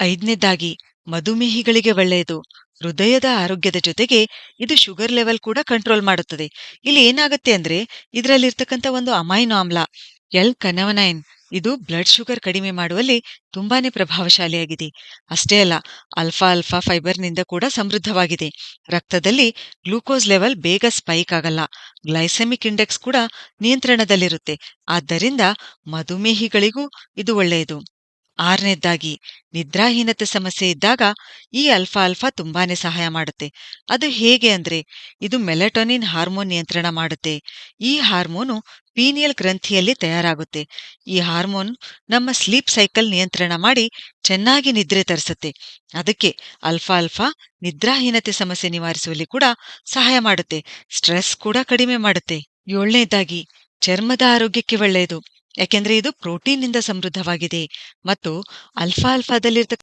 ಐದನೇದಾಗಿ ಮಧುಮೇಹಿಗಳಿಗೆ ಒಳ್ಳೆಯದು. ಹೃದಯದ ಆರೋಗ್ಯದ ಜೊತೆಗೆ ಇದು ಶುಗರ್ ಲೆವೆಲ್ ಕೂಡ ಕಂಟ್ರೋಲ್ ಮಾಡುತ್ತದೆ. ಇಲ್ಲಿ ಏನಾಗುತ್ತೆ ಅಂದ್ರೆ ಇದರಲ್ಲಿರ್ತಕ್ಕಂಥ ಒಂದು ಅಮೈನೋ ಆಮ್ಲ ಎಲ್ ಕನವನೈನ್ ಇದು ಬ್ಲಡ್ ಶುಗರ್ ಕಡಿಮೆ ಮಾಡುವಲ್ಲಿ ತುಂಬಾನೇ ಪ್ರಭಾವಶಾಲಿಯಾಗಿದೆ. ಅಷ್ಟೇ ಅಲ್ಲ, ಅಲ್ಫಾ ಅಲ್ಫಾ ಫೈಬರ್ನಿಂದ ಕೂಡ ಸಮೃದ್ಧವಾಗಿದೆ. ರಕ್ತದಲ್ಲಿ ಗ್ಲೂಕೋಸ್ ಲೆವೆಲ್ ಬೇಗ ಸ್ಪೈಕ್ ಆಗಲ್ಲ. ಗ್ಲೈಸೆಮಿಕ್ ಇಂಡೆಕ್ಸ್ ಕೂಡ ನಿಯಂತ್ರಣದಲ್ಲಿರುತ್ತೆ. ಆದ್ದರಿಂದ ಮಧುಮೇಹಿಗಳಿಗೂ ಇದು ಒಳ್ಳೆಯದು. ಆರನೇದಾಗಿ ನಿದ್ರಾಹೀನತೆ ಸಮಸ್ಯೆ ಇದ್ದಾಗ ಈ ಅಲ್ಫಾ ಅಲ್ಫಾ ತುಂಬಾನೇ ಸಹಾಯ ಮಾಡುತ್ತೆ. ಅದು ಹೇಗೆ ಅಂದ್ರೆ ಇದು ಮೆಲಟೋನಿನ್ ಹಾರ್ಮೋನ್ ನಿಯಂತ್ರಣ ಮಾಡುತ್ತೆ. ಈ ಹಾರ್ಮೋನು ಪೀನಿಯಲ್ ಗ್ರಂಥಿಯಲ್ಲಿ ತಯಾರಾಗುತ್ತೆ. ಈ ಹಾರ್ಮೋನ್ ನಮ್ಮ ಸ್ಲೀಪ್ ಸೈಕಲ್ ನಿಯಂತ್ರಣ ಮಾಡಿ ಚೆನ್ನಾಗಿ ನಿದ್ರೆ ತರಿಸುತ್ತೆ. ಅದಕ್ಕೆ ಅಲ್ಫಾ ಅಲ್ಫಾ ನಿದ್ರಾಹೀನತೆ ಸಮಸ್ಯೆ ನಿವಾರಿಸುವಲ್ಲಿ ಕೂಡ ಸಹಾಯ ಮಾಡುತ್ತೆ. ಸ್ಟ್ರೆಸ್ ಕೂಡ ಕಡಿಮೆ ಮಾಡುತ್ತೆ. ಏಳನೇದಾಗಿ ಚರ್ಮದ ಆರೋಗ್ಯಕ್ಕೆ ಒಳ್ಳೆಯದು. ಯಾಕೆಂದ್ರೆ ಇದು ಪ್ರೋಟೀನ್ನಿಂದ ಸಮೃದ್ಧವಾಗಿದೆ ಮತ್ತು ಅಲ್ಫಾ ಅಲ್ಫಾದಲ್ಲಿರ್ತಕ್ಕ